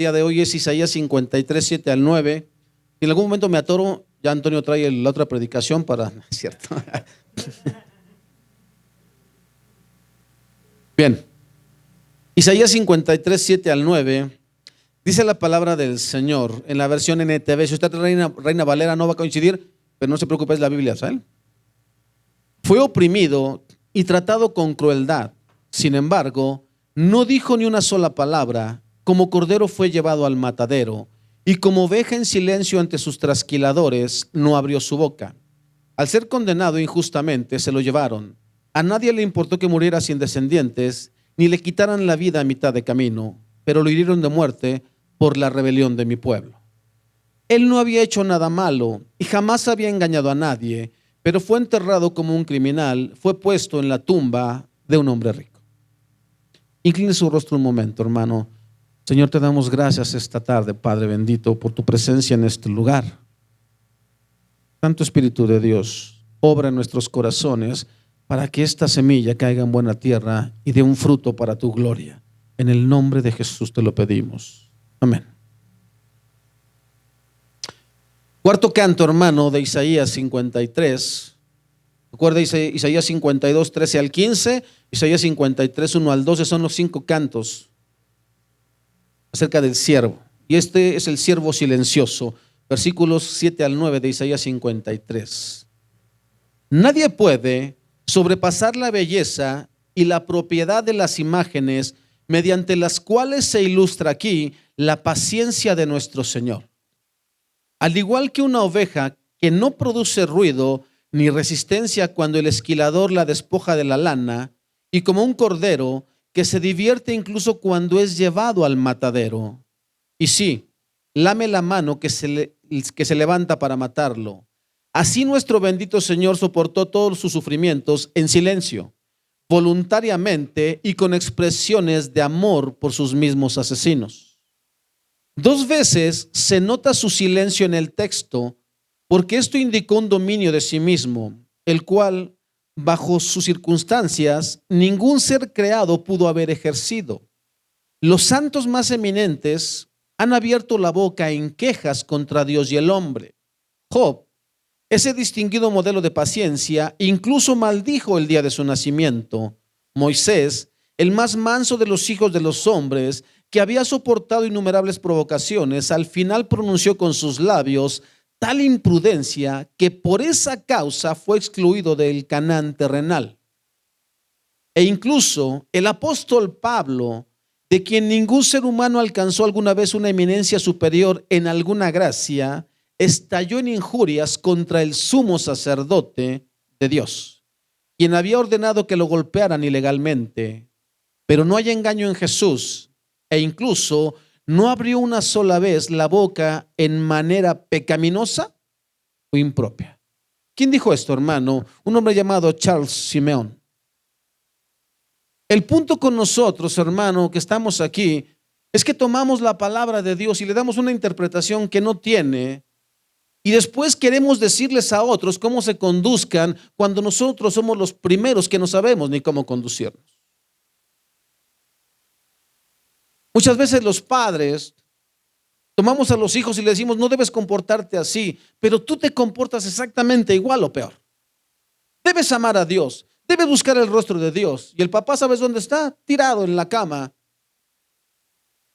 día de hoy es Isaías 53, 7 al 9. Si en algún momento me atoro, ya Antonio trae la otra predicación para... ¿No es cierto? Bien. Isaías 53, 7 al 9. Dice la palabra del Señor en la versión NTV. Si usted Reina Valera no va a coincidir, pero no se preocupe, es la Biblia, ¿saben? Fue oprimido y tratado con crueldad. Sin embargo, no dijo ni una sola palabra. Como cordero fue llevado al matadero, y como oveja en silencio ante sus trasquiladores, no abrió su boca. Al ser condenado injustamente, se lo llevaron. A nadie le importó que muriera sin descendientes, ni le quitaran la vida a mitad de camino, pero lo hirieron de muerte por la rebelión de mi pueblo. Él no había hecho nada malo y jamás había engañado a nadie, pero fue enterrado como un criminal, fue puesto en la tumba de un hombre rico. Incline su rostro un momento, hermano. Señor, te damos gracias esta tarde, Padre bendito, por tu presencia en este lugar. Santo Espíritu de Dios, obra en nuestros corazones para que esta semilla caiga en buena tierra y dé un fruto para tu gloria. En el nombre de Jesús te lo pedimos. Amén. Cuarto canto, hermano, de Isaías 53. Recuerda Isaías 52, 13 al 15, Isaías 53, 1 al 12, son los 5 cantos acerca del siervo. Y este es el siervo silencioso, versículos 7 al 9 de Isaías 53. Nadie puede sobrepasar la belleza y la propiedad de las imágenes mediante las cuales se ilustra aquí la paciencia de nuestro Señor. Al igual que una oveja que no produce ruido ni resistencia cuando el esquilador la despoja de la lana, y como un cordero que se divierte incluso cuando es llevado al matadero. Y sí, lame la mano que se levanta para matarlo. Así nuestro bendito Señor soportó todos sus sufrimientos en silencio, voluntariamente y con expresiones de amor por sus mismos asesinos. 2 veces se nota su silencio en el texto, porque esto indicó un dominio de sí mismo, el cual, bajo sus circunstancias, ningún ser creado pudo haber ejercido. Los santos más eminentes han abierto la boca en quejas contra Dios y el hombre. Job, ese distinguido modelo de paciencia, incluso maldijo el día de su nacimiento. Moisés, el más manso de los hijos de los hombres, que había soportado innumerables provocaciones, al final pronunció con sus labios tal imprudencia que por esa causa fue excluido del Canaán terrenal. E incluso el apóstol Pablo, de quien ningún ser humano alcanzó alguna vez una eminencia superior en alguna gracia, estalló en injurias contra el sumo sacerdote de Dios, quien había ordenado que lo golpearan ilegalmente. Pero no hay engaño en Jesús, e incluso no abrió una sola vez la boca en manera pecaminosa o impropia. ¿Quién dijo esto, hermano? Un hombre llamado Charles Simeon. El punto con nosotros, hermano, que estamos aquí, es que tomamos la palabra de Dios y le damos una interpretación que no tiene, y después queremos decirles a otros cómo se conduzcan cuando nosotros somos los primeros que no sabemos ni cómo conducirnos. Muchas veces los padres tomamos a los hijos y les decimos, no debes comportarte así, pero tú te comportas exactamente igual o peor. Debes amar a Dios, debes buscar el rostro de Dios. Y el papá, ¿sabes dónde está? Tirado en la cama,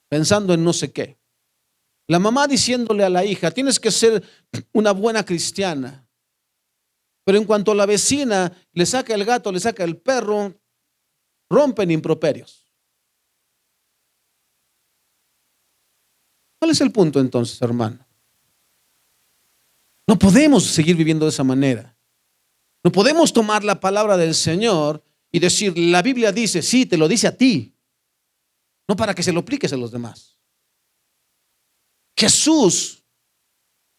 pensando en no sé qué. La mamá diciéndole a la hija, tienes que ser una buena cristiana. Pero en cuanto a la vecina le saca el gato, le saca el perro, rompen improperios. ¿Cuál es el punto entonces, hermano? No podemos seguir viviendo de esa manera. No podemos tomar la palabra del Señor y decir, la Biblia dice, sí, te lo dice a ti, no para que se lo apliques a los demás. Jesús,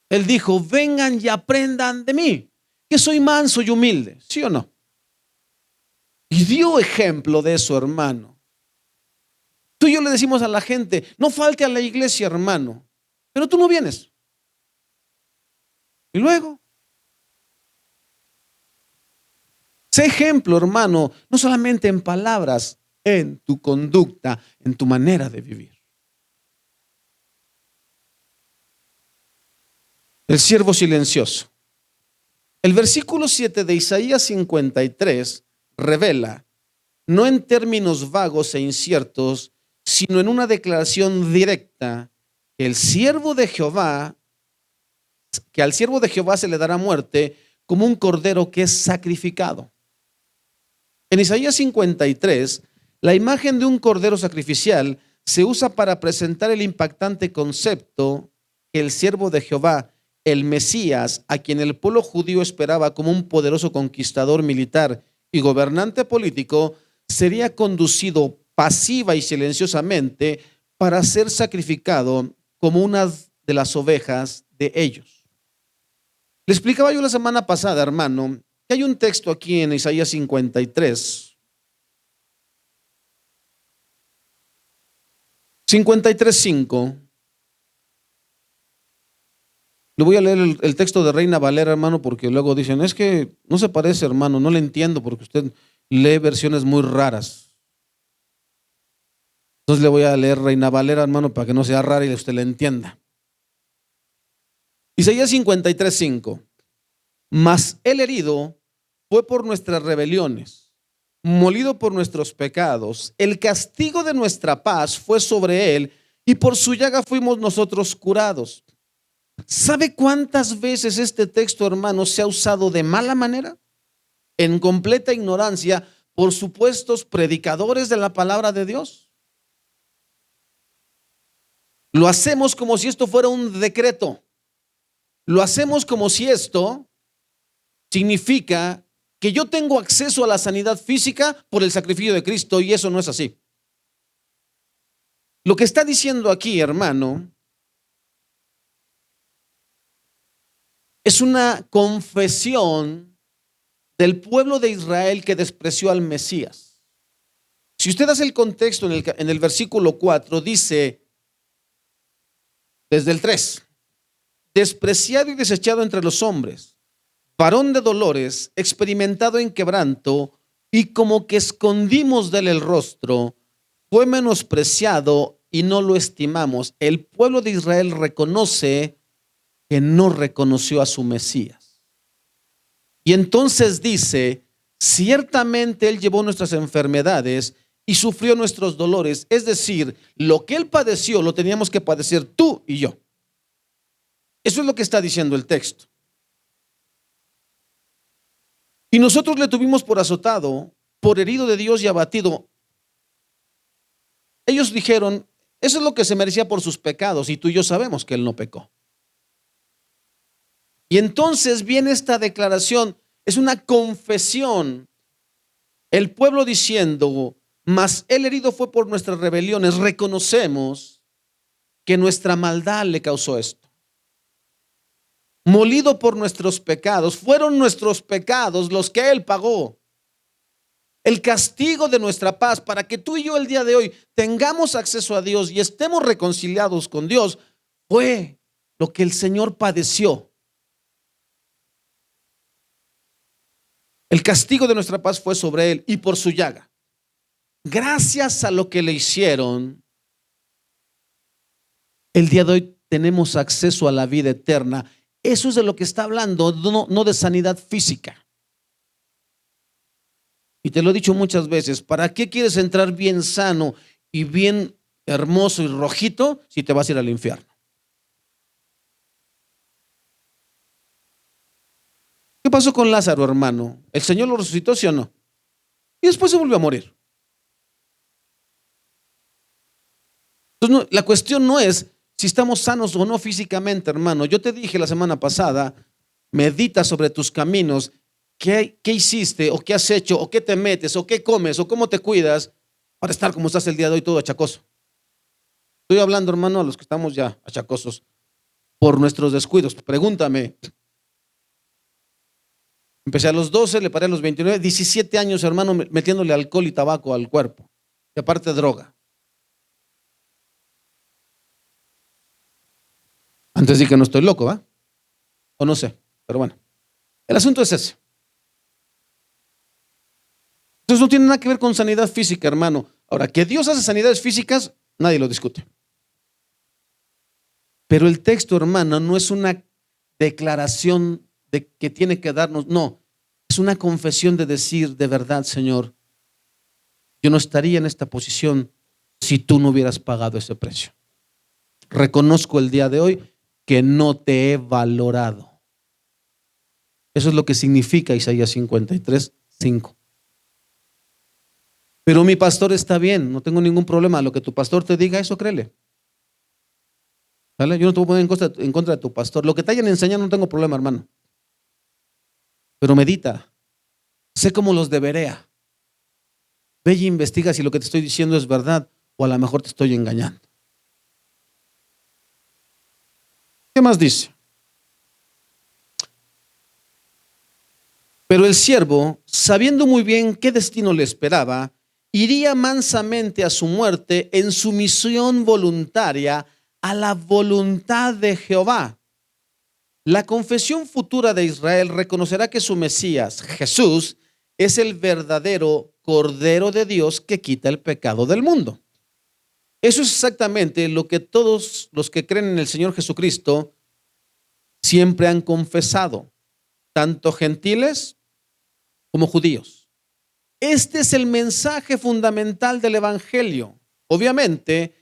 Él dijo, vengan y aprendan de mí, que soy manso y humilde, ¿sí o no? Y dio ejemplo de eso, hermano. Tú y yo le decimos a la gente, no falte a la iglesia, hermano, pero tú no vienes. Y luego, sé ejemplo, hermano, no solamente en palabras, en tu conducta, en tu manera de vivir. El siervo silencioso. El versículo 7 de Isaías 53 revela, no en términos vagos e inciertos, sino en una declaración directa, que al siervo de Jehová se le dará muerte como un cordero que es sacrificado. En Isaías 53, la imagen de un cordero sacrificial se usa para presentar el impactante concepto que el siervo de Jehová, el Mesías, a quien el pueblo judío esperaba como un poderoso conquistador militar y gobernante político, sería conducido pasiva y silenciosamente para ser sacrificado como una de las ovejas de ellos. Le explicaba yo la semana pasada, hermano, que hay un texto aquí en Isaías 53, 53:5. Le voy a leer el texto de Reina Valera, hermano, porque luego dicen, es que no se parece, hermano, no le entiendo porque usted lee versiones muy raras. Entonces le voy a leer Reina Valera, hermano, para que no sea rara y usted le entienda. Isaías 53:5. Mas el herido fue por nuestras rebeliones, molido por nuestros pecados. El castigo de nuestra paz fue sobre él y por su llaga fuimos nosotros curados. ¿Sabe cuántas veces este texto, hermano, se ha usado de mala manera? En completa ignorancia por supuestos predicadores de la palabra de Dios. Lo hacemos como si esto fuera un decreto. Lo hacemos como si esto significa que yo tengo acceso a la sanidad física por el sacrificio de Cristo, y eso no es así. Lo que está diciendo aquí, hermano, es una confesión del pueblo de Israel que despreció al Mesías. Si usted hace el contexto en el versículo 4, dice, desde el 3, despreciado y desechado entre los hombres, varón de dolores, experimentado en quebranto, y como que escondimos de él el rostro, fue menospreciado y no lo estimamos. El pueblo de Israel reconoce que no reconoció a su Mesías. Y entonces dice, ciertamente él llevó nuestras enfermedades y sufrió nuestros dolores. Es decir, lo que él padeció lo teníamos que padecer tú y yo. Eso es lo que está diciendo el texto. Y nosotros le tuvimos por azotado, por herido de Dios y abatido. Ellos dijeron, eso es lo que se merecía por sus pecados, y tú y yo sabemos que él no pecó. Y entonces viene esta declaración, es una confesión. El pueblo diciendo, mas el herido fue por nuestras rebeliones. Reconocemos que nuestra maldad le causó esto. Molido por nuestros pecados, fueron nuestros pecados los que él pagó. El castigo de nuestra paz para que tú y yo el día de hoy tengamos acceso a Dios y estemos reconciliados con Dios fue lo que el Señor padeció. El castigo de nuestra paz fue sobre él y por su llaga. Gracias a lo que le hicieron, el día de hoy tenemos acceso a la vida eterna. Eso es de lo que está hablando, no de sanidad física. Y te lo he dicho muchas veces, ¿para qué quieres entrar bien sano y bien hermoso y rojito si te vas a ir al infierno? ¿Qué pasó con Lázaro, hermano? ¿El Señor lo resucitó, sí o no? Y después se volvió a morir. Entonces, la cuestión no es si estamos sanos o no físicamente, hermano. Yo te dije la semana pasada, medita sobre tus caminos. ¿Qué hiciste o qué has hecho o qué te metes o qué comes o cómo te cuidas para estar como estás el día de hoy todo achacoso? Estoy hablando, hermano, a los que estamos ya achacosos por nuestros descuidos. Pregúntame. Empecé a los 12, le paré a los 29, 17 años, hermano, metiéndole alcohol y tabaco al cuerpo. Y aparte droga. Antes dije que no estoy loco, ¿va? O no sé, pero bueno. El asunto es ese. Entonces no tiene nada que ver con sanidad física, hermano. Ahora, que Dios hace sanidades físicas, nadie lo discute. Pero el texto, hermano, no es una declaración de que tiene que darnos. No, es una confesión de decir de verdad, Señor, yo no estaría en esta posición si tú no hubieras pagado ese precio. Reconozco el día de hoy que no te he valorado. Eso es lo que significa Isaías 53:5. Pero mi pastor está bien, no tengo ningún problema. Lo que tu pastor te diga, eso créele. ¿Vale? Yo no te voy a poner en contra de tu pastor. Lo que te hayan enseñado no tengo problema, hermano. Pero medita. Sé como los de Berea. Ve y investiga si lo que te estoy diciendo es verdad o a lo mejor te estoy engañando. ¿Qué más dice? Pero el siervo, sabiendo muy bien qué destino le esperaba, iría mansamente a su muerte en sumisión voluntaria a la voluntad de Jehová. La confesión futura de Israel reconocerá que su Mesías, Jesús, es el verdadero Cordero de Dios que quita el pecado del mundo. Eso es exactamente lo que todos los que creen en el Señor Jesucristo siempre han confesado, tanto gentiles como judíos. Este es el mensaje fundamental del Evangelio. Obviamente,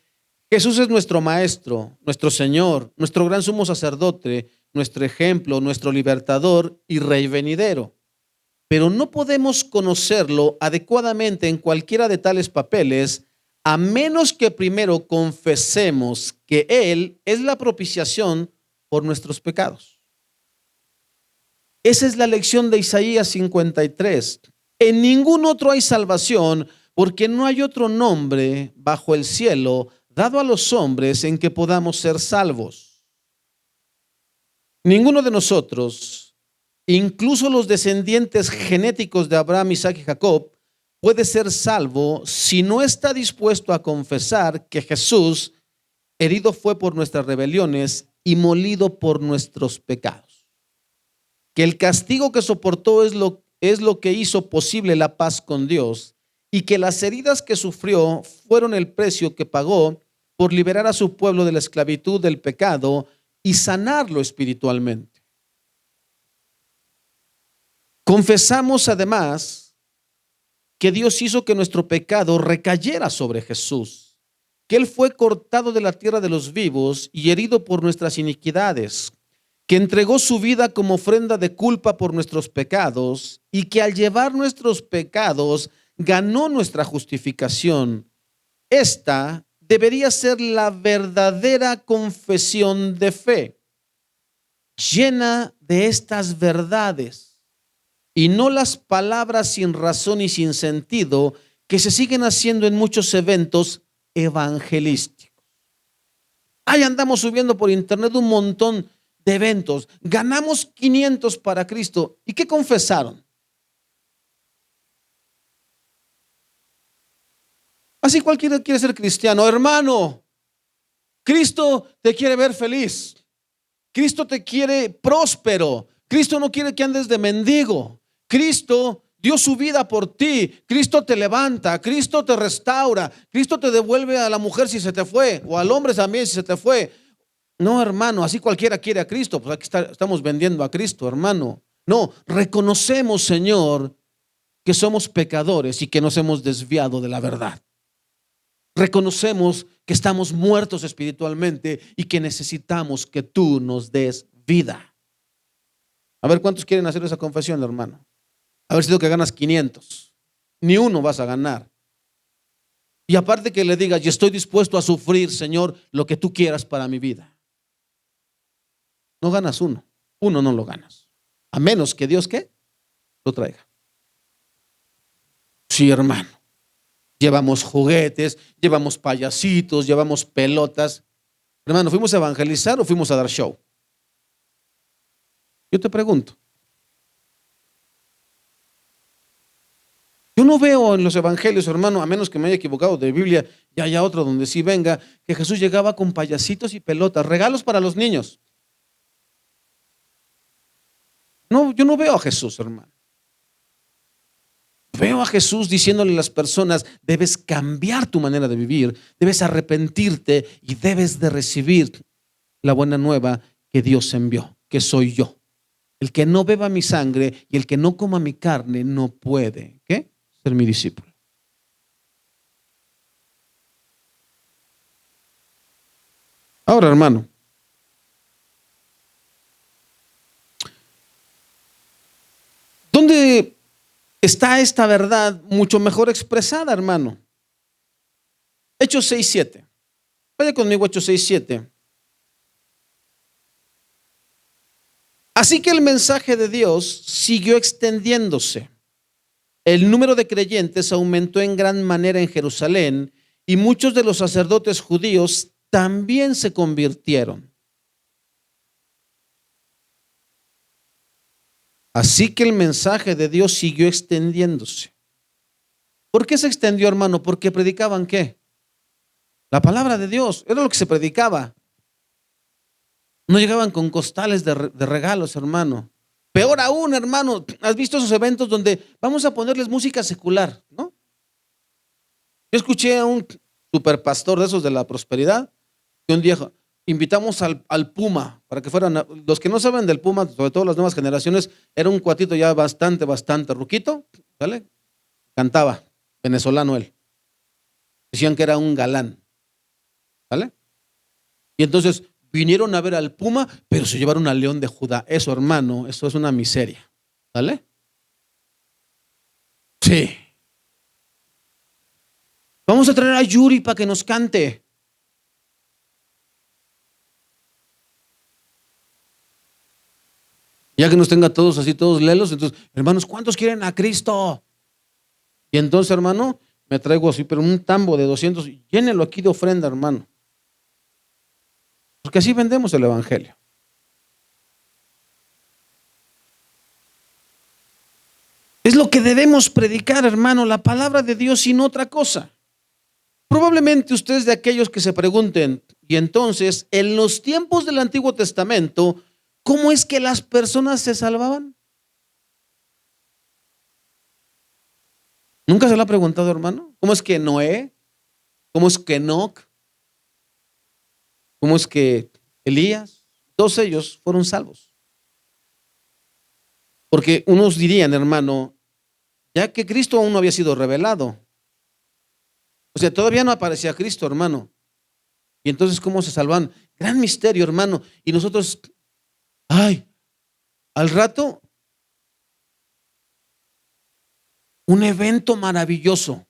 Jesús es nuestro Maestro, nuestro Señor, nuestro gran sumo sacerdote, nuestro ejemplo, nuestro libertador y Rey venidero. Pero no podemos conocerlo adecuadamente en cualquiera de tales papeles a menos que primero confesemos que Él es la propiciación por nuestros pecados. Esa es la lección de Isaías 53. En ningún otro hay salvación, porque no hay otro nombre bajo el cielo dado a los hombres en que podamos ser salvos. Ninguno de nosotros, incluso los descendientes genéticos de Abraham, Isaac y Jacob, puede ser salvo si no está dispuesto a confesar que Jesús herido fue por nuestras rebeliones y molido por nuestros pecados. Que el castigo que soportó es lo que hizo posible la paz con Dios, y que las heridas que sufrió fueron el precio que pagó por liberar a su pueblo de la esclavitud del pecado y sanarlo espiritualmente. Confesamos además que Dios hizo que nuestro pecado recayera sobre Jesús, que Él fue cortado de la tierra de los vivos y herido por nuestras iniquidades, que entregó su vida como ofrenda de culpa por nuestros pecados y que al llevar nuestros pecados ganó nuestra justificación. Esta debería ser la verdadera confesión de fe, llena de estas verdades y no las palabras sin razón y sin sentido que se siguen haciendo en muchos eventos evangelísticos. Ahí andamos subiendo por internet un montón de eventos. Ganamos 500 para Cristo. ¿Y qué confesaron? Así cualquiera quiere ser cristiano. Hermano, Cristo te quiere ver feliz. Cristo te quiere próspero. Cristo no quiere que andes de mendigo. Cristo dio su vida por ti. Cristo te levanta. Cristo te restaura. Cristo te devuelve a la mujer si se te fue, o al hombre también si se te fue. No, hermano, así cualquiera quiere a Cristo. Pues aquí estamos vendiendo a Cristo, hermano. No, reconocemos, Señor, que somos pecadores y que nos hemos desviado de la verdad. Reconocemos que estamos muertos espiritualmente y que necesitamos que tú nos des vida. A ver, ¿cuántos quieren hacer esa confesión, hermano? A ver si lo que ganas 500. Ni uno vas a ganar. Y aparte que le digas, yo estoy dispuesto a sufrir, Señor, lo que tú quieras para mi vida. No ganas uno. Uno no lo ganas. A menos que Dios, ¿qué? Lo traiga. Sí, hermano. Llevamos juguetes, llevamos payasitos, llevamos pelotas. Hermano, ¿fuimos a evangelizar o fuimos a dar show? Yo te pregunto. Yo no veo en los evangelios, hermano, a menos que me haya equivocado de Biblia, y haya otro donde sí venga, que Jesús llegaba con payasitos y pelotas, regalos para los niños. No, yo no veo a Jesús, hermano. Veo a Jesús diciéndole a las personas, debes cambiar tu manera de vivir, debes arrepentirte y debes de recibir la buena nueva que Dios envió, que soy yo. El que no beba mi sangre y el que no coma mi carne no puede, ¿qué? Ser mi discípulo. Ahora, hermano, ¿dónde está esta verdad mucho mejor expresada, hermano? Hechos 6:7. Vaya conmigo, Hechos 6:7. Así que el mensaje de Dios siguió extendiéndose. El número de creyentes aumentó en gran manera en Jerusalén y muchos de los sacerdotes judíos también se convirtieron. Así que el mensaje de Dios siguió extendiéndose. ¿Por qué se extendió, hermano? Porque predicaban ¿qué? La palabra de Dios. Era lo que se predicaba. No llegaban con costales de regalos, hermano. Peor aún, hermano, ¿has visto esos eventos donde vamos a ponerles música secular, no? Yo escuché a un superpastor de esos de la prosperidad que un día invitamos al Puma para que fueran, los que no saben del Puma, sobre todo las nuevas generaciones, era un cuatito ya bastante ruquito, ¿vale? Cantaba, venezolano él. Decían que era un galán, ¿vale? Y entonces vinieron a ver al Puma, pero se llevaron al León de Judá. Eso, hermano, eso es una miseria, ¿vale? Sí. Vamos a traer a Yuri para que nos cante. Ya que nos tenga todos así, todos lelos, entonces, hermanos, ¿cuántos quieren a Cristo? Y entonces, hermano, me traigo así, pero un tambo de 200, llénelo aquí de ofrenda, hermano. Porque así vendemos el evangelio. Es lo que debemos predicar, hermano, la palabra de Dios sin otra cosa. Probablemente ustedes de aquellos que se pregunten, y entonces, en los tiempos del Antiguo Testamento, ¿cómo es que las personas se salvaban? ¿Nunca se lo ha preguntado, hermano? ¿Cómo es que Noé? ¿Cómo es que Enoc? ¿Cómo es que Elías? Todos ellos fueron salvos. Porque unos dirían, hermano, ya que Cristo aún no había sido revelado. O sea, todavía no aparecía Cristo, hermano. Y entonces, ¿cómo se salvan? Gran misterio, hermano. Y nosotros, ay, al rato, un evento maravilloso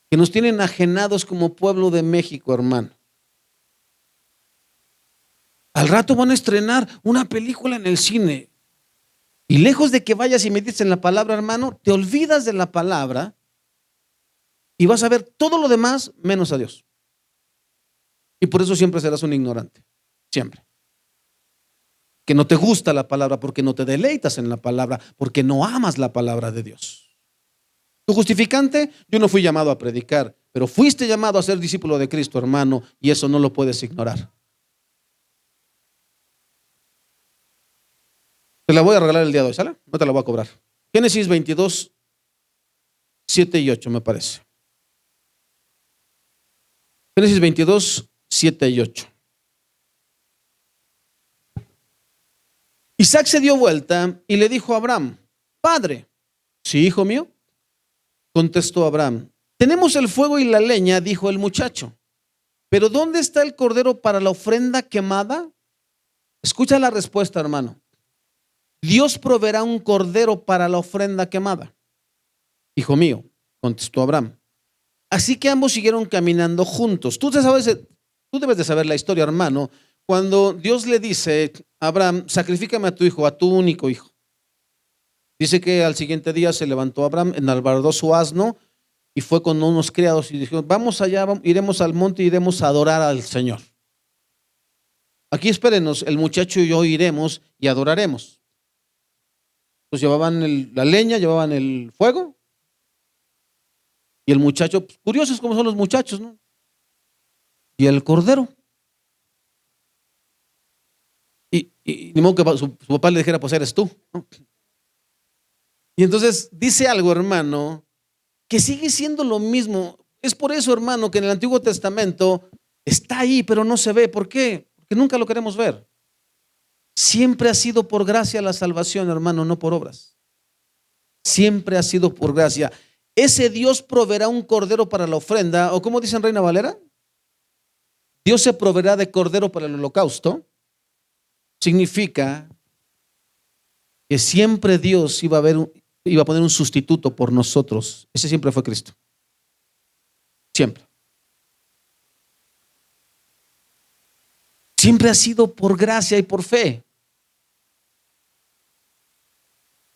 que nos tiene enajenados como pueblo de México, hermano. Al rato van a estrenar una película en el cine. Y lejos de que vayas y medites en la palabra, hermano, te olvidas de la palabra y vas a ver todo lo demás menos a Dios. Y por eso siempre serás un ignorante. Siempre. Que no te gusta la palabra porque no te deleitas en la palabra, porque no amas la palabra de Dios. Tu justificante, yo no fui llamado a predicar, pero fuiste llamado a ser discípulo de Cristo, hermano, y eso no lo puedes ignorar. Te la voy a regalar el día de hoy, ¿sale? No te la voy a cobrar. Génesis 22, 7 y 8 me parece. Génesis 22, 7 y 8. Isaac se dio vuelta y le dijo a Abraham, Padre. Sí, hijo mío. Contestó Abraham, tenemos el fuego y la leña, dijo el muchacho, pero ¿dónde está el cordero para la ofrenda quemada? Escucha la respuesta, hermano. Dios proveerá un cordero para la ofrenda quemada. Hijo mío, contestó Abraham. Así que ambos siguieron caminando juntos. Tú debes de saber la historia, hermano. Cuando Dios le dice a Abraham, sacrifícame a tu hijo, a tu único hijo. Dice que al siguiente día se levantó Abraham, enalbardó su asno y fue con unos criados y dijo, vamos allá, iremos al monte y iremos a adorar al Señor. Aquí espérenos, el muchacho y yo iremos y adoraremos. Pues llevaban la leña, llevaban el fuego y el muchacho, pues, curiosos como son los muchachos, ¿no? Y el cordero. Y ni modo que su papá le dijera, pues eres tú, ¿no? Y entonces dice algo, hermano, que sigue siendo lo mismo. Es por eso, hermano, que en el Antiguo Testamento está ahí, pero no se ve. ¿Por qué? Porque que nunca lo queremos ver. Siempre ha sido por gracia la salvación, hermano, no por obras. Siempre ha sido por gracia. Ese Dios proveerá un cordero para la ofrenda, o como dice en Reina Valera, Dios se proveerá de cordero para el holocausto. Significa que siempre Dios iba a poner un sustituto por nosotros. Ese siempre fue Cristo. Siempre. Siempre ha sido por gracia y por fe.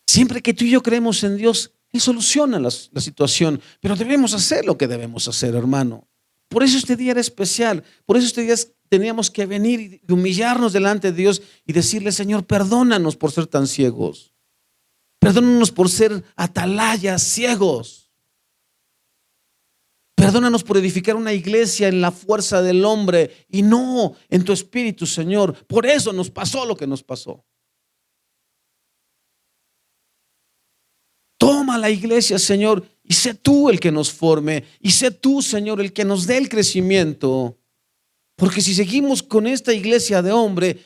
Siempre que tú y yo creemos en Dios, Él soluciona la situación, pero debemos hacer lo que debemos hacer, hermano. Por eso este día era especial, por eso este día teníamos que venir y humillarnos delante de Dios y decirle: Señor, perdónanos por ser tan ciegos, perdónanos por ser atalayas ciegos, perdónanos por edificar una iglesia en la fuerza del hombre y no en tu espíritu, Señor. Por eso nos pasó lo que nos pasó. Toma la iglesia, Señor, y sé tú el que nos forme, y sé tú, Señor, el que nos dé el crecimiento. Porque si seguimos con esta iglesia de hombre,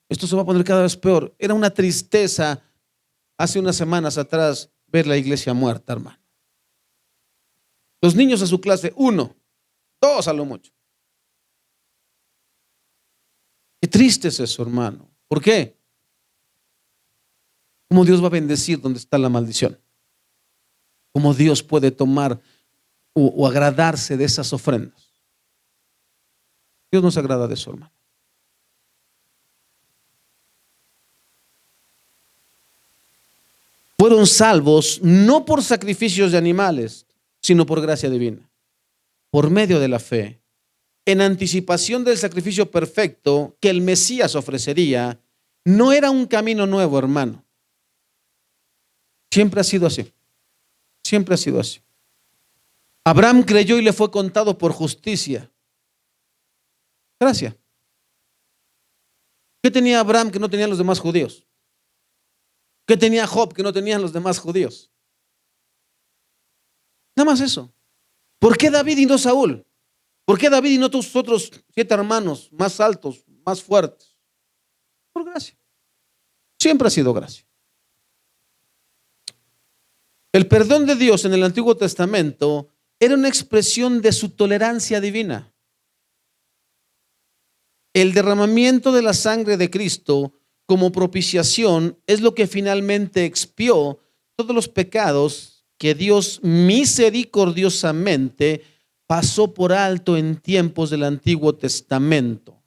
esto se va a poner cada vez peor. Era una tristeza hace unas semanas atrás ver la iglesia muerta, hermano. Los niños a su clase, 1, 2 a lo mucho. Qué triste es eso, hermano. ¿Por qué? ¿Cómo Dios va a bendecir donde está la maldición? ¿Cómo Dios puede tomar o agradarse de esas ofrendas? Dios no se agrada de eso, hermano. Fueron salvos no por sacrificios de animales, sino por gracia divina, por medio de la fe, en anticipación del sacrificio perfecto que el Mesías ofrecería. No era un camino nuevo, hermano. Siempre ha sido así. Siempre ha sido así. Abraham creyó y le fue contado por justicia. Gracia. ¿Qué tenía Abraham que no tenían los demás judíos? ¿Qué tenía Job que no tenían los demás judíos? Nada más eso. ¿Por qué David y no Saúl? ¿Por qué David y no tus otros 7 hermanos más altos, más fuertes? Por gracia. Siempre ha sido gracia. El perdón de Dios en el Antiguo Testamento era una expresión de su tolerancia divina. El derramamiento de la sangre de Cristo como propiciación es lo que finalmente expió todos los pecados que Dios misericordiosamente pasó por alto en tiempos del Antiguo Testamento.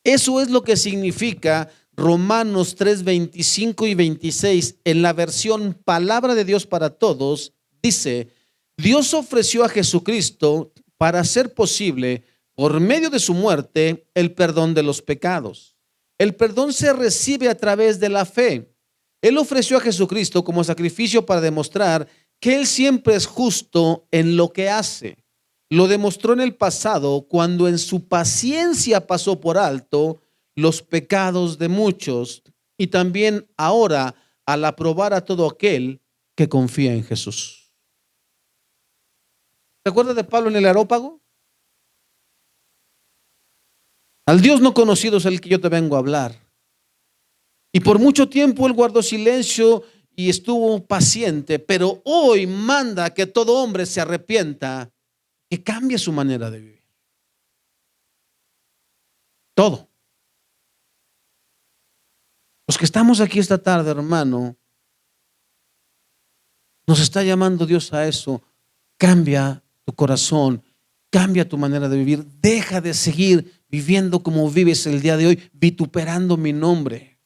Eso es lo que significa Romanos 3, 25 y 26 en la versión Palabra de Dios para Todos. Dice: Dios ofreció a Jesucristo para hacer posible, por medio de su muerte, el perdón de los pecados. El perdón se recibe a través de la fe. Él ofreció a Jesucristo como sacrificio para demostrar que Él siempre es justo en lo que hace. Lo demostró en el pasado cuando en su paciencia pasó por alto los pecados de muchos, y también ahora al aprobar a todo aquel que confía en Jesús. ¿Se acuerda de Pablo en el Areópago? Al Dios no conocido es el que yo te vengo a hablar. Y por mucho tiempo él guardó silencio y estuvo paciente, pero hoy manda que todo hombre se arrepienta, que cambie su manera de vivir. Todo. Los que estamos aquí esta tarde, hermano, nos está llamando Dios a eso. Cambia tu corazón, cambia tu manera de vivir. Deja de seguir viviendo como vives el día de hoy, vituperando mi nombre.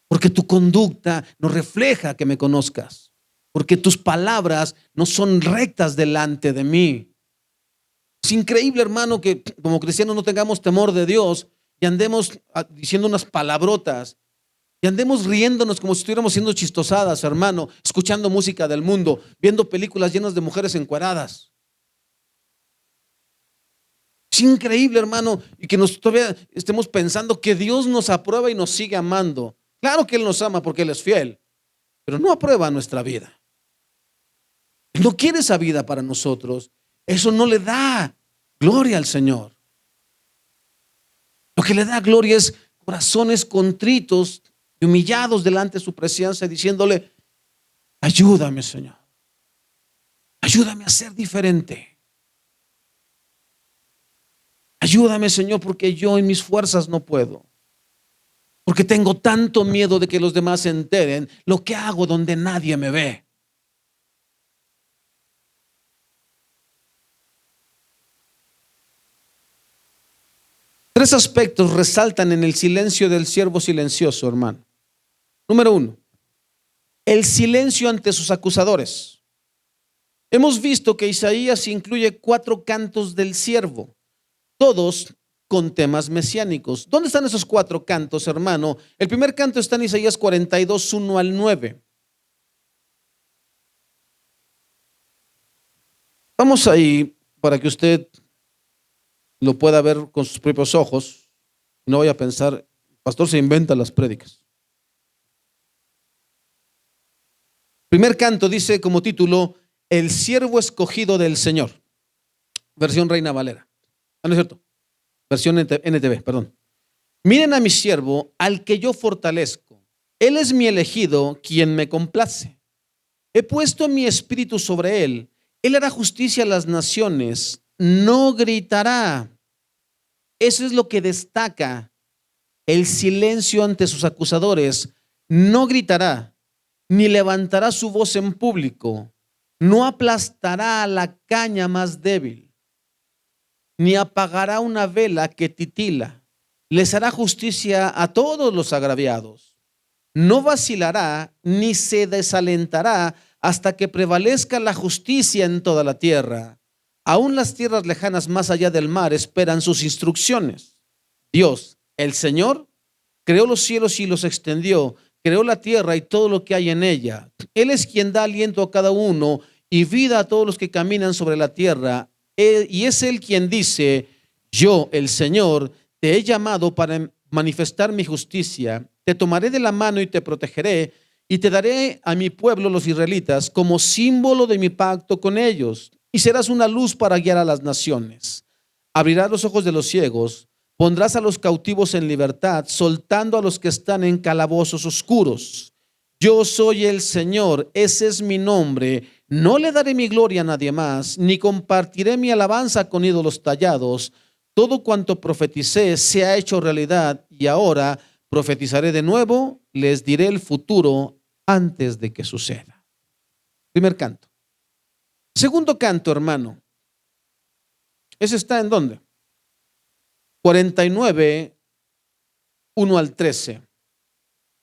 Porque tu conducta no refleja que me conozcas. Porque tus palabras no son rectas delante de mí. Es increíble, hermano, que como cristianos no tengamos temor de Dios y andemos diciendo unas palabrotas y andemos riéndonos como si estuviéramos siendo chistosadas, hermano, escuchando música del mundo, viendo películas llenas de mujeres encueradas. Es increíble, hermano, y que todavía estemos pensando que Dios nos aprueba y nos sigue amando. Claro que Él nos ama porque Él es fiel, pero no aprueba nuestra vida. Él no quiere esa vida para nosotros. Eso no le da gloria al Señor. Lo que le da gloria es corazones contritos y humillados delante de su presencia, diciéndole: ayúdame, Señor. Ayúdame a ser diferente. Ayúdame, Señor, porque yo en mis fuerzas no puedo. Porque tengo tanto miedo de que los demás se enteren lo que hago donde nadie me ve. Tres aspectos resaltan en el silencio del siervo silencioso, hermano. Número uno, el silencio ante sus acusadores. Hemos visto que Isaías incluye 4 cantos del siervo, todos con temas mesiánicos. ¿Dónde están esos 4 cantos, hermano? El primer canto está en Isaías 42, 1 al 9. Vamos ahí para que usted lo pueda ver con sus propios ojos. No vaya a pensar, el pastor se inventa las prédicas. Primer canto dice como título: el siervo escogido del Señor. Versión Reina Valera. Ah, no es cierto. Versión NTV, perdón. Miren a mi siervo, al que yo fortalezco. Él es mi elegido, quien me complace. He puesto mi espíritu sobre él. Él hará justicia a las naciones. No gritará. Eso es lo que destaca el silencio ante sus acusadores. No gritará, ni levantará su voz en público. No aplastará a la caña más débil, ni apagará una vela que titila. Les hará justicia a todos los agraviados. No vacilará ni se desalentará hasta que prevalezca la justicia en toda la tierra. Aún las tierras lejanas más allá del mar esperan sus instrucciones. Dios, el Señor, creó los cielos y los extendió. Creó la tierra y todo lo que hay en ella. Él es quien da aliento a cada uno y vida a todos los que caminan sobre la tierra. Y es Él quien dice: yo, el Señor, te he llamado para manifestar mi justicia. Te tomaré de la mano y te protegeré, y te daré a mi pueblo, los israelitas, como símbolo de mi pacto con ellos. Y serás una luz para guiar a las naciones. Abrirás los ojos de los ciegos, pondrás a los cautivos en libertad, soltando a los que están en calabozos oscuros. Yo soy el Señor, ese es mi nombre. No le daré mi gloria a nadie más, ni compartiré mi alabanza con ídolos tallados. Todo cuanto profeticé se ha hecho realidad, y ahora profetizaré de nuevo, les diré el futuro antes de que suceda. Primer canto. Segundo canto, hermano. ¿Ese está en dónde? 49, 1 al 13.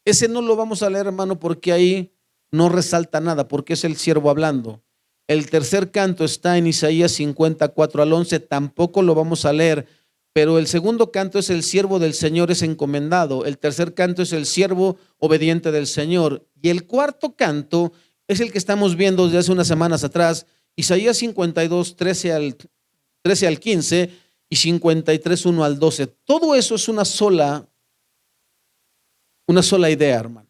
Ese no lo vamos a leer, hermano, porque ahí no resalta nada, porque es el siervo hablando. El tercer canto está en Isaías 54 al 11, tampoco lo vamos a leer, pero el segundo canto es el siervo del Señor es encomendado. El tercer canto es el siervo obediente del Señor. Y el cuarto canto es el que estamos viendo desde hace unas semanas atrás, Isaías 52, 13 al 15 y 53, 1 al 12. Todo eso es una sola idea, hermano.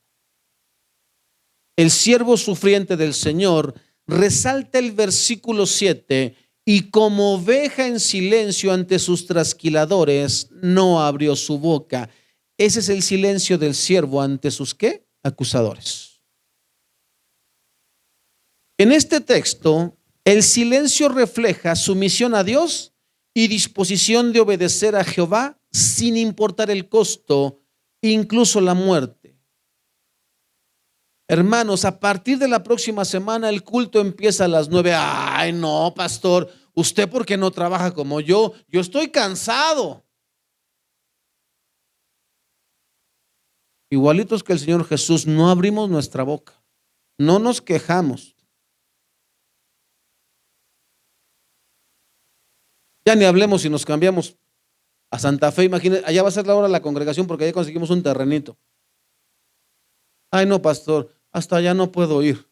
El siervo sufriente del Señor resalta el versículo 7: y como oveja en silencio ante sus trasquiladores, no abrió su boca. Ese es el silencio del siervo ante sus ¿qué? Acusadores. En este texto, el silencio refleja sumisión a Dios y disposición de obedecer a Jehová sin importar el costo, incluso la muerte. Hermanos, a partir de la próxima semana el culto empieza a las 9. Ay, no, pastor, usted ¿por qué no trabaja como yo? Yo estoy cansado. Igualitos que el Señor Jesús, no abrimos nuestra boca, no nos quejamos. Ya ni hablemos si nos cambiamos a Santa Fe, imagínense, allá va a ser la hora de la congregación porque allá conseguimos un terrenito. Ay, no, pastor, hasta allá no puedo ir.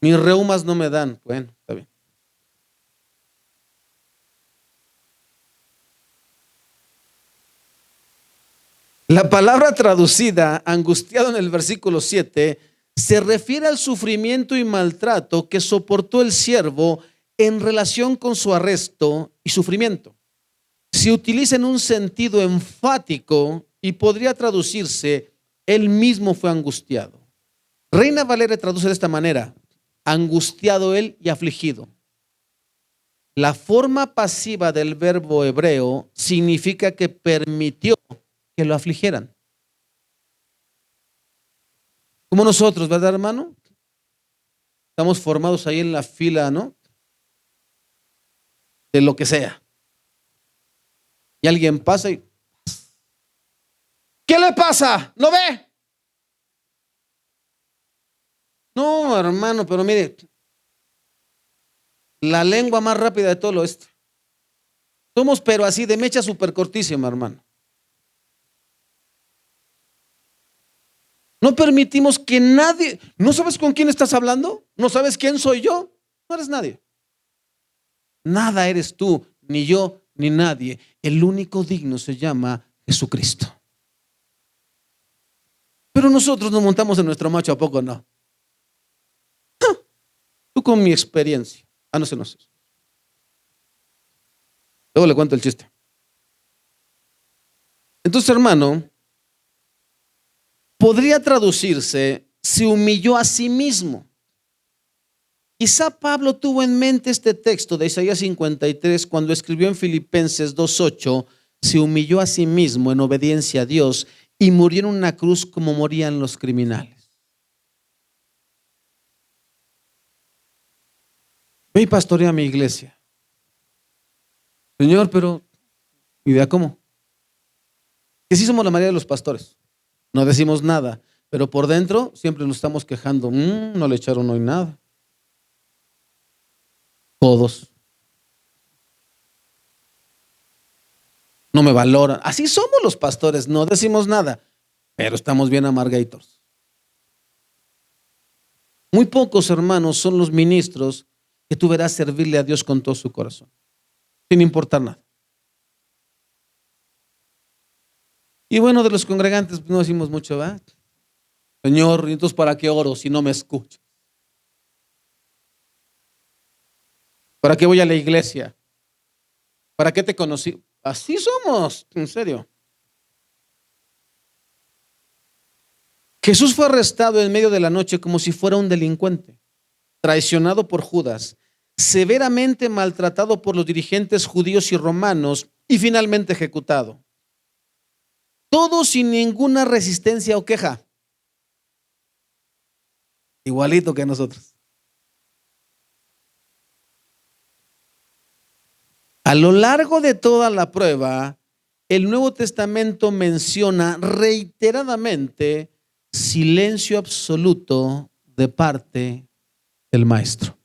Mis reumas no me dan. Bueno, está bien. La palabra traducida, angustiado en el versículo 7, se refiere al sufrimiento y maltrato que soportó el siervo en relación con su arresto y sufrimiento. se utiliza en un sentido enfático y podría traducirse: él mismo fue angustiado. Reina Valera traduce de esta manera: angustiado él y afligido. La forma pasiva del verbo hebreo significa que permitió que lo afligieran. Como nosotros, ¿verdad, hermano? Estamos formados ahí en la fila, ¿no? De lo que sea. Y alguien pasa y: ¿qué le pasa? ¿No ve? No, hermano, pero mire, la lengua más rápida de todo lo oeste. Somos, pero así, de mecha súper cortísima, hermano. No permitimos que nadie. ¿No sabes con quién estás hablando? ¿No sabes quién soy yo? No eres nadie. Nada eres tú, ni yo, ni nadie. El único digno se llama Jesucristo. Pero nosotros nos montamos en nuestro macho, ¿a poco no? Tú con mi experiencia. No sé, no sé. Luego le cuento el chiste. Entonces, hermano, podría traducirse: se humilló a sí mismo. Quizá Pablo tuvo en mente este texto de Isaías 53 cuando escribió en Filipenses 2:8: se humilló a sí mismo en obediencia a Dios y murió en una cruz como morían los criminales. Ve y pastorea mi iglesia. Señor, pero ¿idea cómo? Que sí somos la mayoría de los pastores. No decimos nada, pero por dentro siempre nos estamos quejando. No le echaron hoy nada. Todos. No me valoran. Así somos los pastores, no decimos nada, pero estamos bien amargados. Muy pocos, hermanos, son los ministros que tú verás servirle a Dios con todo su corazón, sin importar nada. Y bueno, de los congregantes no decimos mucho, ¿verdad? Señor, ¿y entonces para qué oro si no me escuchas? ¿Para qué voy a la iglesia? ¿Para qué te conocí? Así somos, en serio. Jesús fue arrestado en medio de la noche como si fuera un delincuente, traicionado por Judas, severamente maltratado por los dirigentes judíos y romanos y finalmente ejecutado. Todo sin ninguna resistencia o queja. Igualito que nosotros. A lo largo de toda la prueba, el Nuevo Testamento menciona reiteradamente silencio absoluto de parte del Maestro.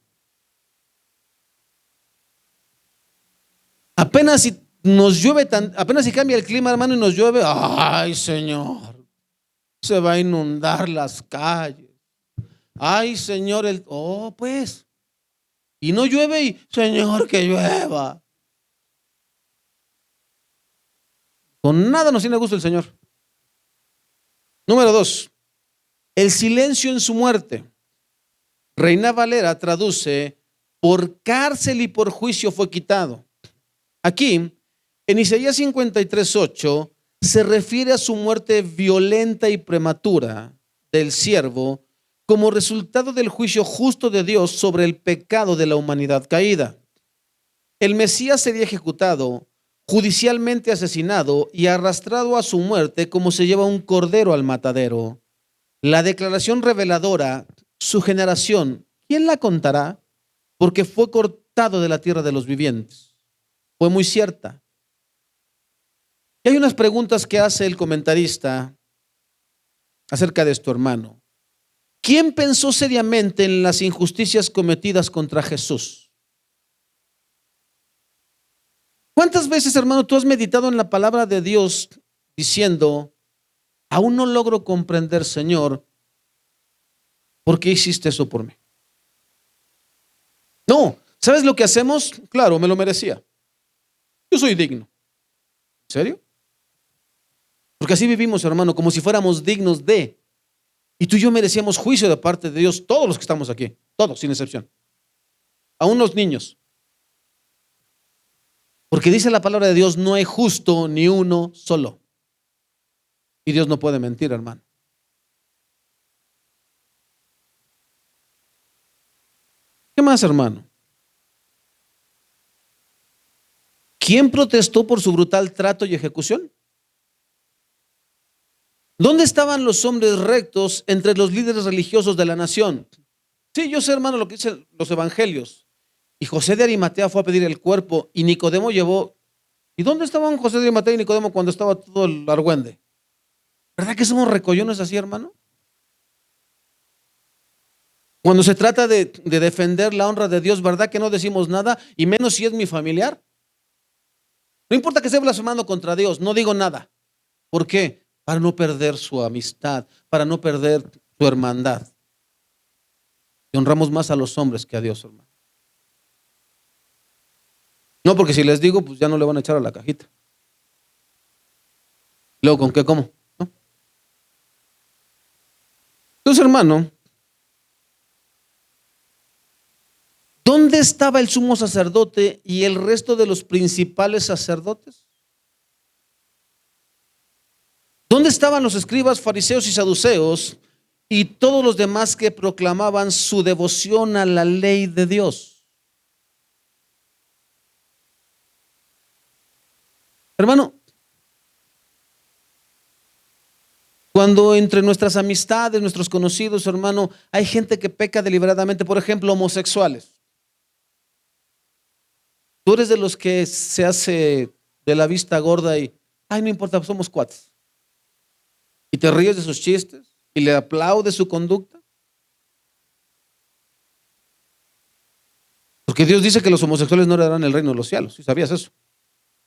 Apenas si nos llueve, apenas si cambia el clima, hermano, y nos llueve, ay, Señor, se va a inundar las calles. Ay, Señor, pues. Y no llueve y, Señor, que llueva. Con nada nos tiene gusto el Señor. Número 2, el silencio en su muerte. Reina Valera traduce: por cárcel y por juicio fue quitado. Aquí, en Isaías 53:8, se refiere a su muerte violenta y prematura del siervo como resultado del juicio justo de Dios sobre el pecado de la humanidad caída. El Mesías sería ejecutado, judicialmente asesinado y arrastrado a su muerte como se lleva un cordero al matadero. La declaración reveladora: su generación, ¿quién la contará? Porque fue cortado de la tierra de los vivientes. Fue muy cierta. Y hay unas preguntas que hace el comentarista acerca de esto, hermano. ¿Quién pensó seriamente en las injusticias cometidas contra Jesús? ¿Cuántas veces, hermano, tú has meditado en la palabra de Dios diciendo: aún no logro comprender, Señor, ¿por qué hiciste eso por mí? No, ¿sabes lo que hacemos? Claro, me lo merecía. Yo soy digno. ¿En serio? Porque así vivimos, hermano, como si fuéramos dignos de. Y tú y yo merecíamos juicio de parte de Dios, todos los que estamos aquí, todos, sin excepción. Aún los niños. Porque dice la palabra de Dios, no hay justo ni uno solo. Y Dios no puede mentir, hermano. ¿Qué más, hermano? ¿Quién protestó por su brutal trato y ejecución? ¿Dónde estaban los hombres rectos entre los líderes religiosos de la nación? Sí, yo sé, hermano, lo que dicen los evangelios. Y José de Arimatea fue a pedir el cuerpo y Nicodemo llevó. ¿Y dónde estaban José de Arimatea y Nicodemo cuando estaba todo el argüende? ¿Verdad que somos recollones así, hermano? Cuando se trata de defender la honra de Dios, ¿verdad que no decimos nada? Y menos si es mi familiar. No importa que esté blasfemando contra Dios, no digo nada. ¿Por qué? Para no perder su amistad, para no perder su hermandad. Y honramos más a los hombres que a Dios, hermano. No, porque si les digo, pues ya no le van a echar a la cajita. Luego, ¿con qué como? ¿No? Entonces, hermano, ¿dónde estaba el sumo sacerdote y el resto de los principales sacerdotes? ¿Dónde estaban los escribas, fariseos y saduceos y todos los demás que proclamaban su devoción a la ley de Dios? Hermano, cuando entre nuestras amistades, nuestros conocidos, hermano, hay gente que peca deliberadamente, por ejemplo, homosexuales. Tú eres de los que se hace de la vista gorda y, ay, no importa, somos cuates. Y te ríes de sus chistes y le aplaudes su conducta. Porque Dios dice que los homosexuales no heredarán el reino de los cielos. ¿Sí sabías eso?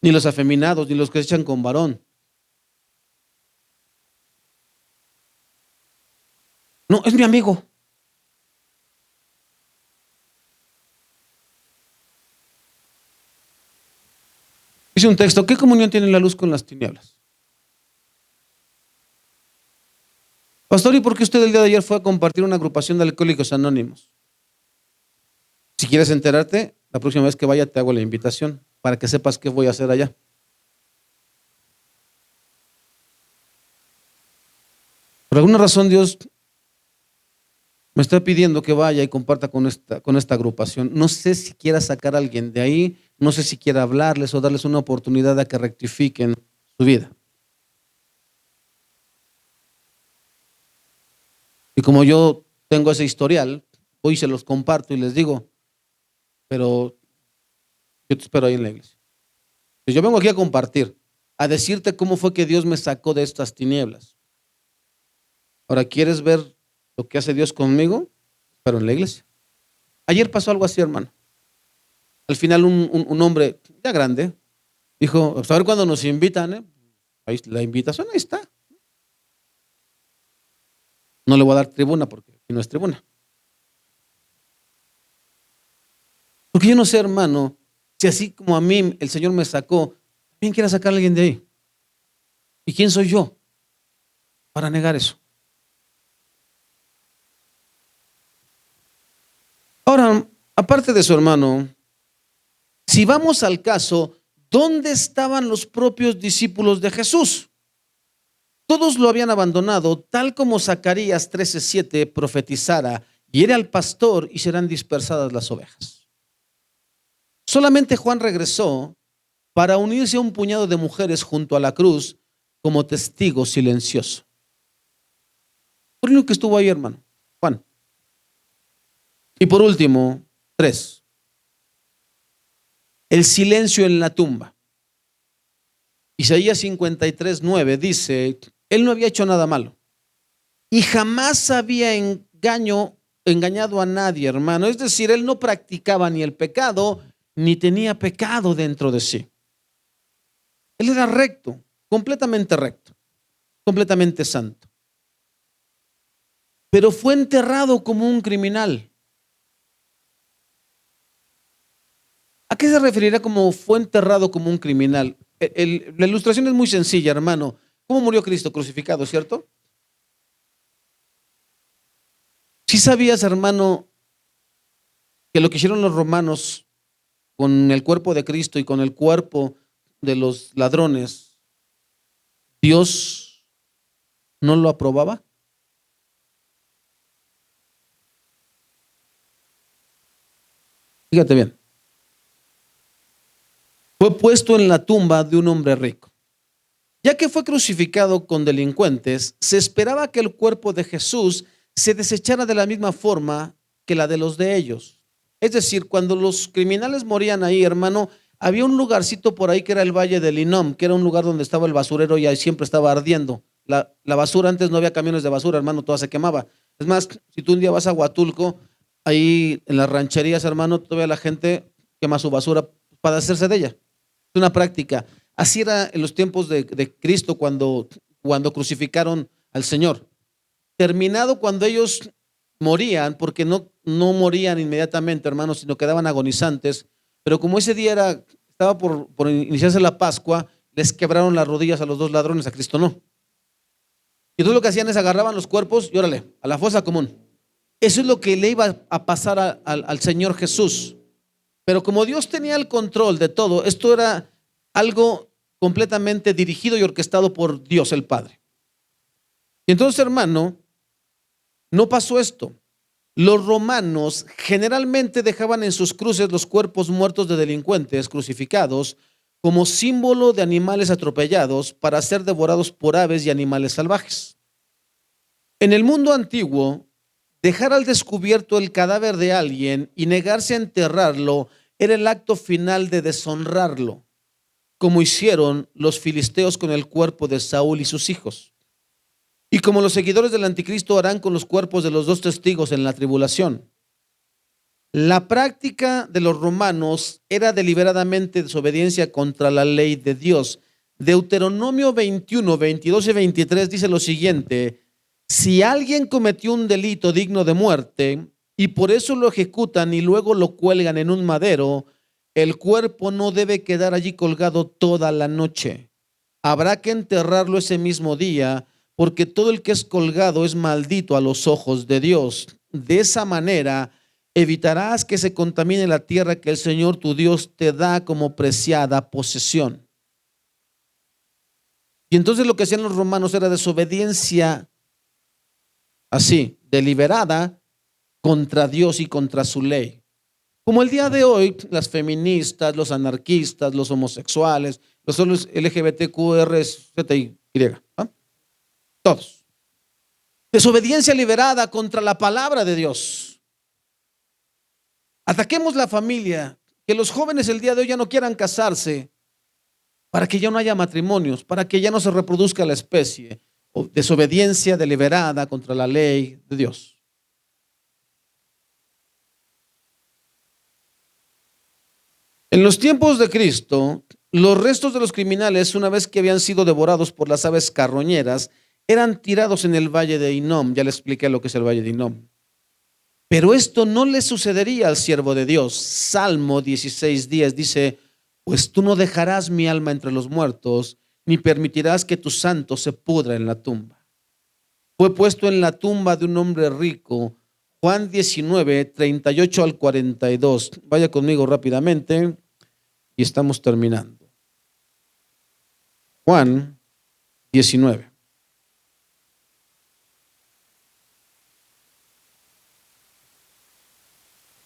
Ni los afeminados, ni los que se echan con varón. No, es mi amigo. Dice un texto, ¿qué comunión tiene la luz con las tinieblas? Pastor, ¿y por qué usted el día de ayer fue a compartir una agrupación de alcohólicos anónimos? Si quieres enterarte, la próxima vez que vaya te hago la invitación para que sepas qué voy a hacer allá. Por alguna razón Dios me está pidiendo que vaya y comparta con esta agrupación. No sé si quiera sacar a alguien de ahí, no sé si quiera hablarles o darles una oportunidad a que rectifiquen su vida. Y como yo tengo ese historial, hoy se los comparto y les digo, pero yo te espero ahí en la iglesia. Yo vengo aquí a compartir, a decirte cómo fue que Dios me sacó de estas tinieblas. Ahora, ¿quieres ver lo que hace Dios conmigo? Pero en la iglesia. Ayer pasó algo así, hermano. Al final un hombre ya grande dijo, a ver cuándo nos invitan, ahí, la invitación ahí está. No le voy a dar tribuna porque aquí no es tribuna. Porque yo no sé, hermano, si así como a mí el Señor me sacó, ¿quién quiere sacar a alguien de ahí? ¿Y quién soy yo para negar eso? Ahora, aparte de eso, hermano, si vamos al caso, ¿dónde estaban los propios discípulos de Jesús? Todos lo habían abandonado, tal como Zacarías 13:7 profetizara, hiere al pastor y serán dispersadas las ovejas. Solamente Juan regresó para unirse a un puñado de mujeres junto a la cruz como testigo silencioso. Por lo que estuvo ahí, hermano, Juan. Y por último, 3. El silencio en la tumba. Isaías 53:9 dice, él no había hecho nada malo y jamás había engañado a nadie, hermano. Es decir, él no practicaba ni el pecado, ni tenía pecado dentro de sí. Él era recto, completamente santo. Pero fue enterrado como un criminal. ¿A qué se referirá como fue enterrado como un criminal? La ilustración es muy sencilla, hermano. ¿Cómo murió Cristo? Crucificado, ¿cierto? Si sabías, hermano, que lo que hicieron los romanos con el cuerpo de Cristo y con el cuerpo de los ladrones, ¿Dios no lo aprobaba? Fíjate bien. Fue puesto en la tumba de un hombre rico. Ya que fue crucificado con delincuentes, se esperaba que el cuerpo de Jesús se desechara de la misma forma que la de los de ellos. Es decir, cuando los criminales morían ahí, hermano, había un lugarcito por ahí que era el Valle del Hinnom, que era un lugar donde estaba el basurero y ahí siempre estaba ardiendo. La basura, antes no había camiones de basura, hermano, toda se quemaba. Es más, si tú un día vas a Huatulco, ahí en las rancherías, hermano, todavía la gente quema su basura para hacerse de ella. Es una práctica. Así era en los tiempos de Cristo cuando crucificaron al Señor. Terminado cuando ellos morían, porque no morían inmediatamente, hermanos, sino quedaban agonizantes, pero como ese día estaba por iniciarse la Pascua, les quebraron las rodillas a los dos ladrones, a Cristo no. Y entonces lo que hacían es agarraban los cuerpos y órale, a la fosa común. Eso es lo que le iba a pasar al Señor Jesús. Pero como Dios tenía el control de todo, esto era algo completamente dirigido y orquestado por Dios el Padre. Y entonces, hermano, no pasó esto. Los romanos generalmente dejaban en sus cruces los cuerpos muertos de delincuentes crucificados como símbolo de animales atropellados para ser devorados por aves y animales salvajes. En el mundo antiguo, dejar al descubierto el cadáver de alguien y negarse a enterrarlo era el acto final de deshonrarlo, como hicieron los filisteos con el cuerpo de Saúl y sus hijos, y como los seguidores del anticristo harán con los cuerpos de los dos testigos en la tribulación. La práctica de los romanos era deliberadamente desobediencia contra la ley de Dios. Deuteronomio 21, 22 y 23 dice lo siguiente: si alguien cometió un delito digno de muerte y por eso lo ejecutan y luego lo cuelgan en un madero, el cuerpo no debe quedar allí colgado toda la noche. Habrá que enterrarlo ese mismo día, porque todo el que es colgado es maldito a los ojos de Dios. De esa manera evitarás que se contamine la tierra que el Señor tu Dios te da como preciada posesión. Y entonces lo que hacían los romanos era desobediencia así, deliberada contra Dios y contra su ley. Como el día de hoy, las feministas, los anarquistas, los homosexuales, los LGBTQRZY, ¿ah? Todos. Desobediencia deliberada contra la palabra de Dios. Ataquemos la familia, que los jóvenes el día de hoy ya no quieran casarse, para que ya no haya matrimonios, para que ya no se reproduzca la especie. O desobediencia deliberada contra la ley de Dios. En los tiempos de Cristo, los restos de los criminales, una vez que habían sido devorados por las aves carroñeras, eran tirados en el valle de Hinnom. Ya les expliqué lo que es el valle de Hinnom. Pero esto no le sucedería al siervo de Dios. Salmo 16:10 dice: pues tú no dejarás mi alma entre los muertos, ni permitirás que tu santo se pudra en la tumba. Fue puesto en la tumba de un hombre rico. Juan 19, 38 al 42. Vaya conmigo rápidamente y estamos terminando. Juan 19.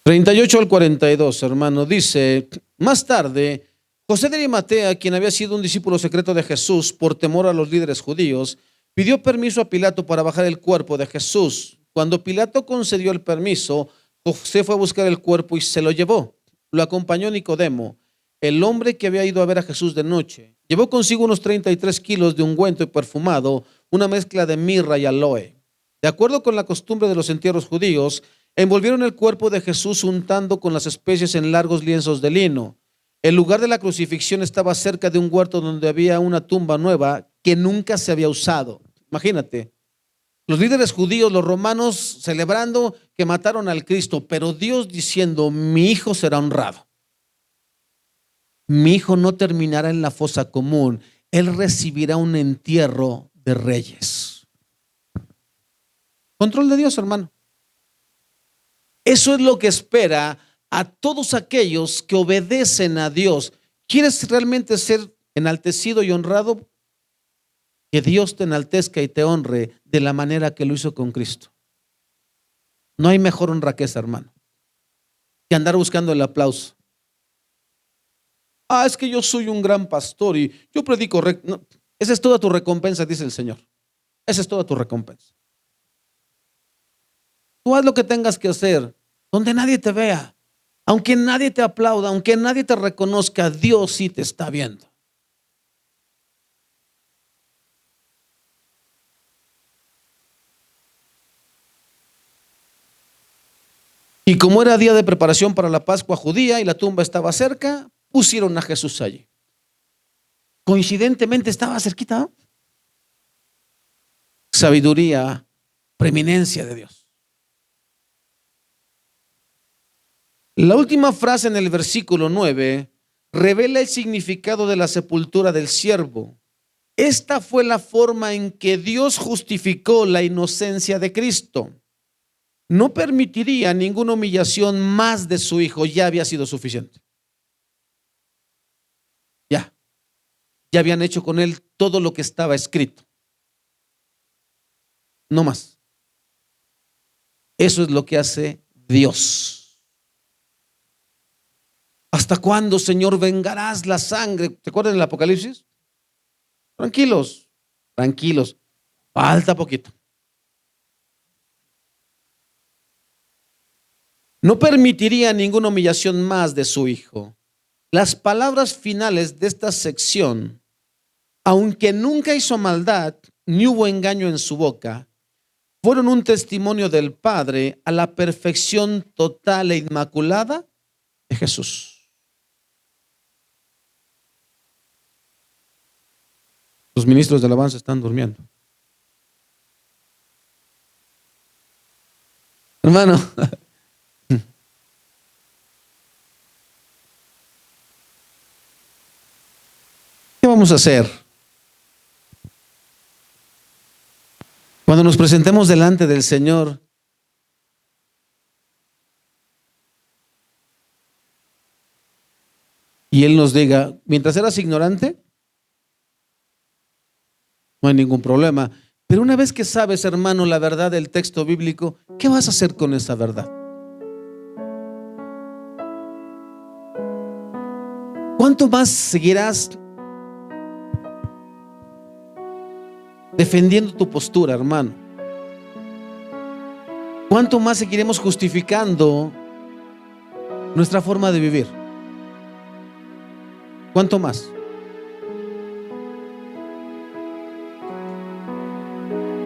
(38 al 42), hermano, dice: más tarde, José de Arimatea, quien había sido un discípulo secreto de Jesús por temor a los líderes judíos, pidió permiso a Pilato para bajar el cuerpo de Jesús. Cuando Pilato concedió el permiso, José fue a buscar el cuerpo y se lo llevó. Lo acompañó Nicodemo, el hombre que había ido a ver a Jesús de noche. Llevó consigo unos 33 kilos de ungüento perfumado, una mezcla de mirra y aloe. De acuerdo con la costumbre de los entierros judíos, envolvieron el cuerpo de Jesús untando con las especies en largos lienzos de lino. El lugar de la crucifixión estaba cerca de un huerto donde había una tumba nueva que nunca se había usado. Imagínate, los líderes judíos, los romanos, celebrando que mataron al Cristo, pero Dios diciendo: mi hijo será honrado. Mi hijo no terminará en la fosa común, él recibirá un entierro de reyes. Control de Dios, hermano. Eso es lo que espera a todos aquellos que obedecen a Dios. ¿Quieres realmente ser enaltecido y honrado? Que Dios te enaltezca y te honre de la manera que lo hizo con Cristo. No hay mejor honra que esa, hermano, que andar buscando el aplauso. Es que yo soy un gran pastor y yo predico. No, esa es toda tu recompensa, dice el Señor. Esa es toda tu recompensa. Tú haz lo que tengas que hacer, donde nadie te vea. Aunque nadie te aplauda, aunque nadie te reconozca, Dios sí te está viendo. Y como era día de preparación para la Pascua judía y la tumba estaba cerca, pusieron a Jesús allí. Coincidentemente estaba cerquita. Sabiduría, preeminencia de Dios. La última frase en el versículo 9 revela el significado de la sepultura del siervo. Esta fue la forma en que Dios justificó la inocencia de Cristo. No permitiría ninguna humillación más de su hijo, ya había sido suficiente. Ya habían hecho con él todo lo que estaba escrito. No más. Eso es lo que hace Dios. ¿Hasta cuándo, Señor, vengarás la sangre? ¿Te acuerdan del Apocalipsis? Tranquilos, tranquilos. Falta poquito. No permitiría ninguna humillación más de su hijo. Las palabras finales de esta sección, aunque nunca hizo maldad, ni hubo engaño en su boca, fueron un testimonio del Padre a la perfección total e inmaculada de Jesús. Los ministros de alabanza están durmiendo. Hermano, ¿qué vamos a hacer cuando nos presentemos delante del Señor? Y Él nos diga, mientras eras ignorante, no hay ningún problema. Pero una vez que sabes, hermano, la verdad del texto bíblico, ¿qué vas a hacer con esa verdad? ¿Cuánto más seguirás defendiendo tu postura, hermano? ¿Cuánto más seguiremos justificando nuestra forma de vivir? ¿Cuánto más?